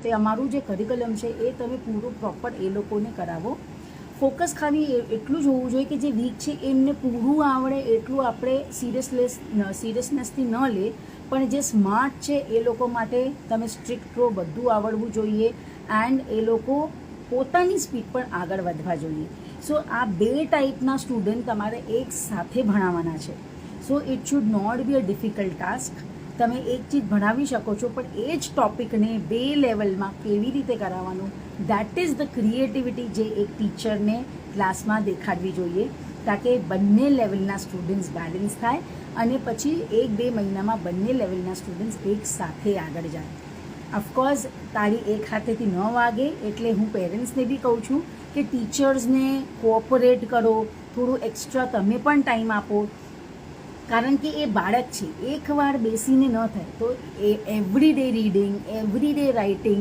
તે અમારું જે કરિક્યુલમ છે એ તમે પૂરું પ્રોપર એ લોકોને કરાવો. ફોકસ ખાલી એટલું જ હોવું જોઈએ કે જે વીક છે એમને પૂરું આવડે એટલું આપણે સિરિયસનેસથી ન લે, પણ જે સ્માર્ટ છે એ લોકો માટે તમે સ્ટ્રિક્ટ રહો, બધું આવડવું જોઈએ એન્ડ એ લોકો પોતાની સ્પીડ પર આગળ વધવા જોઈએ. સો આ 2 ટાઈપના સ્ટુડન્ટ તમારે એક સાથે ભણાવવાના છે. So it should not be a difficult task. તમે એક ચીજ ભણાવી શકો છો, પણ એ જ ટોપિકને 2 લેવલમાં કેવી રીતે કરાવવાનું, દેટ ઇઝ ધ ક્રિએટિવિટી જે એક ટીચરને ક્લાસમાં દેખાડવી જોઈએ, કારણ કે બંને લેવલના સ્ટુડન્ટ્સ બેલેન્સ થાય અને પછી 1-2 મહિનામાં બંને લેવલના સ્ટુડન્ટ્સ એક સાથે આગળ જાય. ઓફકોર્સ તાળી એક હાથેથી ન વાગે, એટલે હું પેરેન્ટ્સને બી કહું છું કે ટીચર્સને કોઓપરેટ કરો, થોડું એક્સ્ટ્રા તમે પણ ટાઈમ આપો, કારણ કે એ બાળક છે, એકવાર બેસીને ન થાય તો એ every day reading, every day writing,